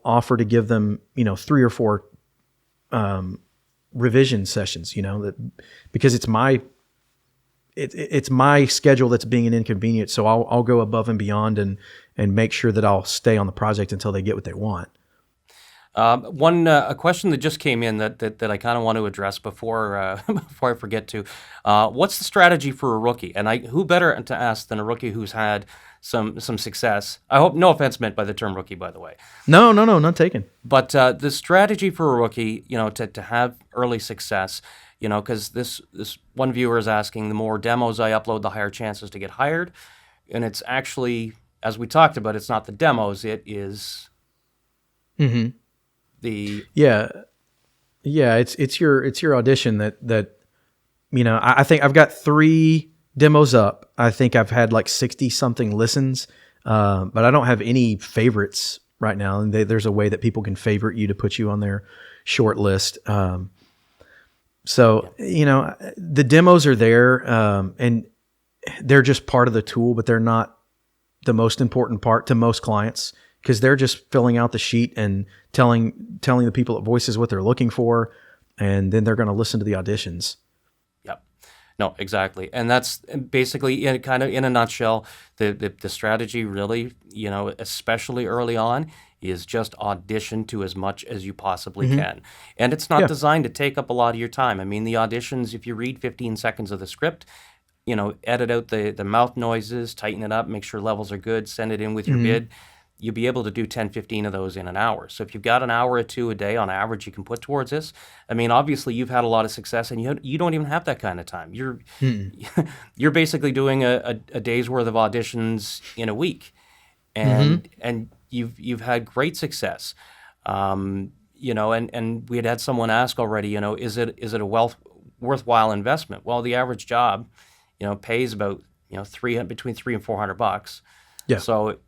offer to give them, 3 or 4 revision sessions, because it's my schedule that's being an inconvenience. So I'll go above and beyond and make sure that I'll stay on the project until they get what they want. A question that just came in that I kind of want to address before before I forget to. What's the strategy for a rookie? And who better to ask than a rookie who's had some success? I hope no offense meant by the term rookie, by the way. No, not taken. But the strategy for a rookie, to have early success, because this one viewer is asking, the more demos I upload, the higher chances to get hired. And it's actually, as we talked about, it's not the demos, it is the it's your audition that I think I've got 3 demos up. I think I've had like 60 something listens, but I don't have any favorites right now. And there's a way that people can favorite you to put you on their short list. So the demos are there, and they're just part of the tool, but they're not the most important part to most clients, because they're just filling out the sheet and telling the people at Voices what they're looking for, and then they're going to listen to the auditions. Yep. No, exactly. And that's basically, in a nutshell, the strategy really, especially early on, is just audition to as much as you possibly can. And it's not Yeah. designed to take up a lot of your time. I mean, the auditions, if you read 15 seconds of the script, edit out the mouth noises, tighten it up, make sure levels are good, send it in with your bid. You'll be able to do 10, 15 of those in an hour. So if you've got an hour or two a day on average you can put towards this, I mean, obviously you've had a lot of success and you don't even have that kind of time. You're basically doing a day's worth of auditions in a week. And you've had great success. And we had someone ask already, is it a worthwhile investment? Well, the average job, pays about, between $300 and $400. Yeah. So,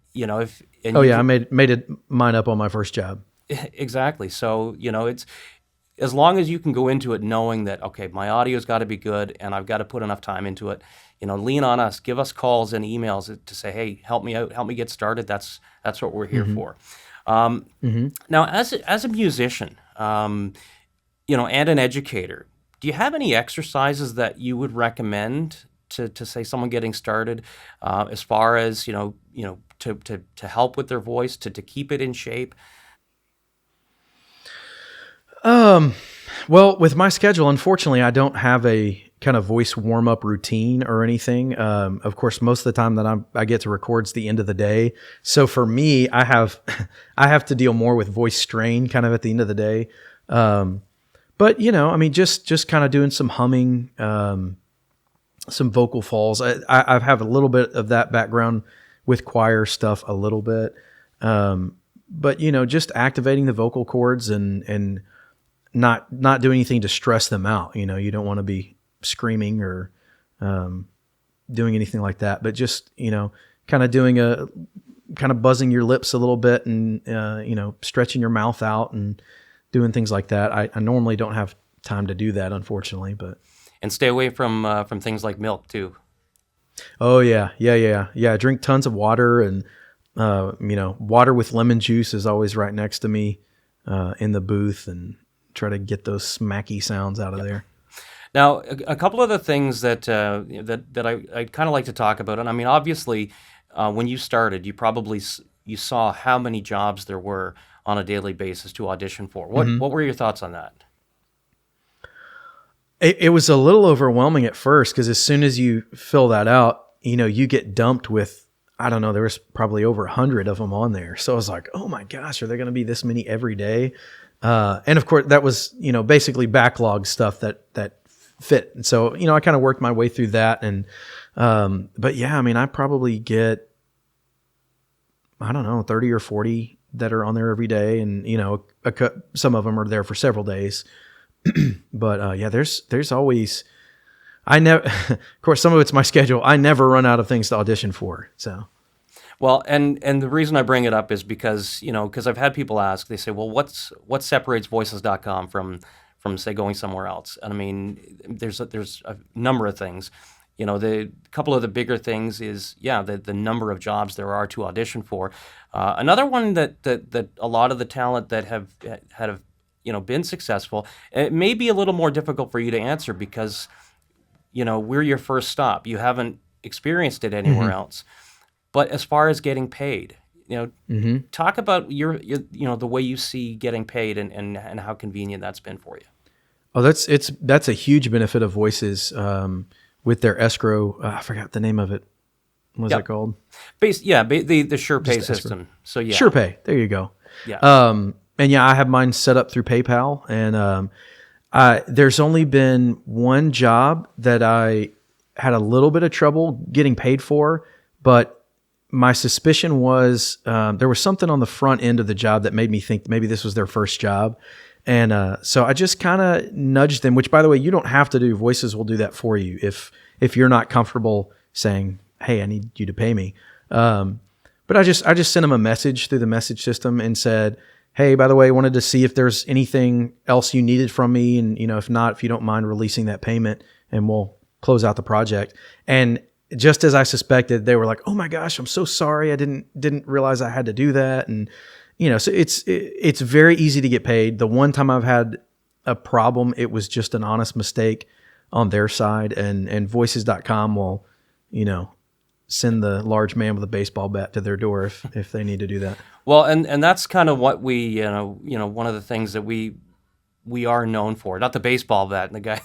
Oh yeah, I made it mine up on my first job. Exactly. So, it's as long as you can go into it knowing that, okay, my audio's got to be good and I've got to put enough time into it, lean on us, give us calls and emails to say, hey, help me out, help me get started. That's what we're here for. Now, as a musician, and an educator, do you have any exercises that you would recommend to say someone getting started, as far as to help with their voice, to keep it in shape? Well, with my schedule, unfortunately, I don't have a kind of voice warm up routine or anything. Of course, most of the time that I get to record's the end of the day. So for me, I have to deal more with voice strain kind of at the end of the day. But I mean, just kind of doing some humming, some vocal falls. I have a little bit of that background with choir stuff a little bit. But just activating the vocal cords and not doing anything to stress them out. You don't want to be screaming or doing anything like that, but just, kind of doing kind of buzzing your lips a little bit and, stretching your mouth out and doing things like that. I normally don't have time to do that, unfortunately, but. And stay away from things like milk too. Oh yeah. Drink tons of water and, water with lemon juice is always right next to me, in the booth, and try to get those smacky sounds out of there. Now, a couple of the things that I kind of like to talk about, and I mean, obviously, when you started, you saw how many jobs there were on a daily basis to audition for. What were your thoughts on that? It was a little overwhelming at first because as soon as you fill that out, you get dumped with, I don't know, there was probably over 100 of them on there. So I was like, oh my gosh, are there going to be this many every day? And of course, that was, basically backlog stuff that fit. And so, I kind of worked my way through that. And, but yeah, I mean, I probably get, I don't know, 30 or 40 that are on there every day. And, some of them are there for several days. But yeah, there's always, of course, some of it's my schedule. I never run out of things to audition for. So, well, and the reason I bring it up is because I've had people ask. They say, well, what separates Voices.com from say going somewhere else? And I mean, there's a number of things. The couple of the bigger things is the number of jobs there are to audition for. Another one that a lot of the talent that have been successful, it may be a little more difficult for you to answer because, we're your first stop. You haven't experienced it anywhere else. But as far as getting paid, talk about your the way you see getting paid and how convenient that's been for you. Oh, that's a huge benefit of Voices, with their escrow. I forgot the name of it. What was that called? The SurePay system. So yeah. SurePay. There you go. Yeah. And yeah, I have mine set up through PayPal, and there's only been one job that I had a little bit of trouble getting paid for, but my suspicion was there was something on the front end of the job that made me think maybe this was their first job. And so I just kind of nudged them, which, by the way, you don't have to do. Voices will do that for you if you're not comfortable saying, hey, I need you to pay me. But I just sent them a message through the message system and said, hey, by the way, I wanted to see if there's anything else you needed from me. And, if not, if you don't mind releasing that payment, and we'll close out the project. And just as I suspected, they were like, oh my gosh, I'm so sorry. I didn't realize I had to do that. And, so it's very easy to get paid. The one time I've had a problem, it was just an honest mistake on their side, and Voices.com will, send the large man with a baseball bat to their door if they need to do that. Well, and that's kind of what we, one of the things that we are known for, not the baseball bat and the guy,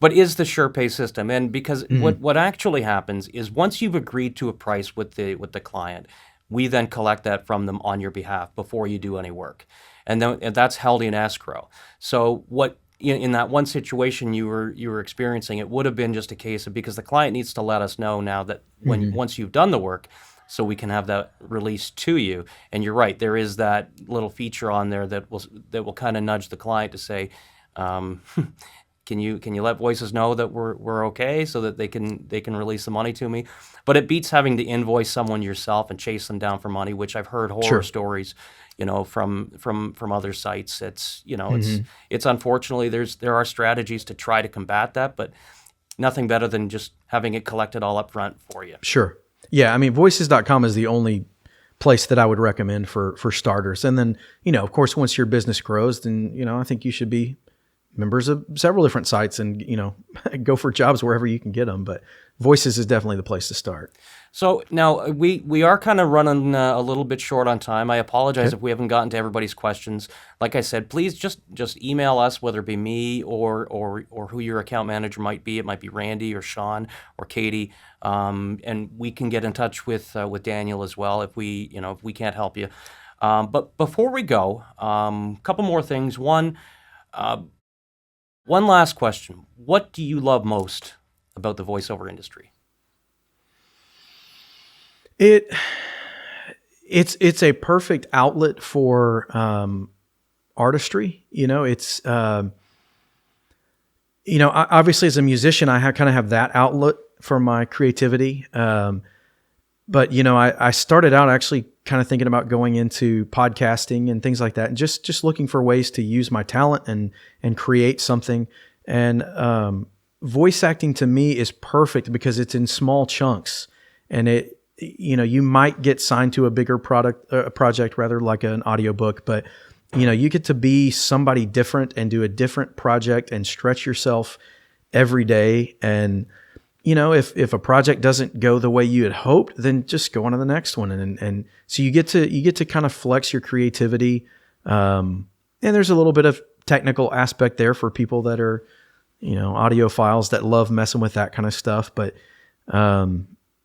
but is the SurePay system. And because what actually happens is once you've agreed to a price with the client, we then collect that from them on your behalf before you do any work, and that's held in escrow. So what in that one situation you were experiencing, it would have been just a case of, because the client needs to let us know now that once you've done the work, so we can have that released to you. And you're right, there is that little feature on there that will kind of nudge the client to say, can you let Voices know that we're okay, so that they can release the money to me. But it beats having to invoice someone yourself and chase them down for money, which I've heard horror stories, from other sites. It's it's unfortunately there are strategies to try to combat that, but nothing better than just having it collected all up front for you. Sure. Yeah, I mean, voices.com is the only place that I would recommend for starters. And then, of course, once your business grows, then, I think you should be members of several different sites and, go for jobs wherever you can get them. But Voices is definitely the place to start. So now we are kind of running a little bit short on time. I apologize if we haven't gotten to everybody's questions. Like I said, please just email us, whether it be me or who your account manager might be. It might be Randy or Sean or Katie, and we can get in touch with Daniel as well if we can't help you. But before we go, a couple more things. One last question: what do you love most about the voiceover industry? It's a perfect outlet for artistry. Obviously as a musician, I kind of have that outlet for my creativity. But I started out actually kind of thinking about going into podcasting and things like that, and just looking for ways to use my talent and create something. And voice acting to me is perfect because it's in small chunks, and you might get signed to a bigger project rather, like an audiobook, but you get to be somebody different and do a different project and stretch yourself every day. And if a project doesn't go the way you had hoped, then just go on to the next one. And so you get to kind of flex your creativity. And there's a little bit of technical aspect there for people that are, audiophiles that love messing with that kind of stuff. But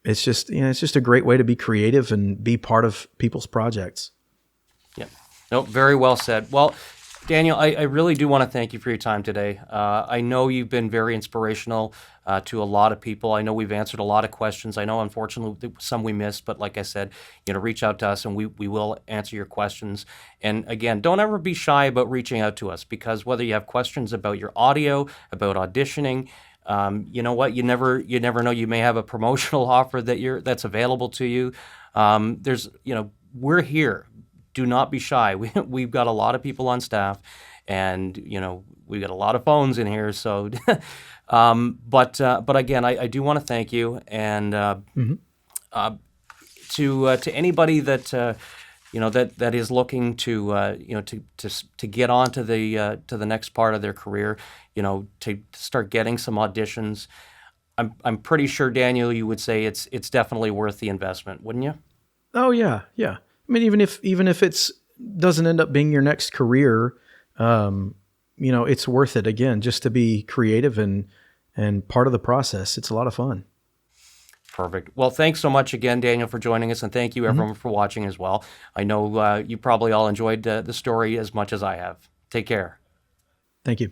it's just a great way to be creative and be part of people's projects. Yeah. No, very well said. Well, Daniel, I really do want to thank you for your time today. I know you've been very inspirational to a lot of people. I know we've answered a lot of questions. I know, unfortunately, some we missed, but like I said, reach out to us and we will answer your questions. And again, don't ever be shy about reaching out to us, because whether you have questions about your audio, about auditioning, you know what? You never know. You may have a promotional offer that's available to you. We're here. Do not be shy. We've got a lot of people on staff, and we've got a lot of phones in here. So, but again, I do want to thank you, and to anybody that that is looking to get on to the next part of their career, to start getting some auditions. I'm pretty sure, Daniel, you would say it's definitely worth the investment, wouldn't you? Oh yeah. I mean, even if it's doesn't end up being your next career, it's worth it, again, just to be creative and part of the process. It's a lot of fun. Perfect. Well, thanks so much again, Daniel, for joining us, and thank you everyone for watching as well. I know you probably all enjoyed the story as much as I have. Take care. Thank you.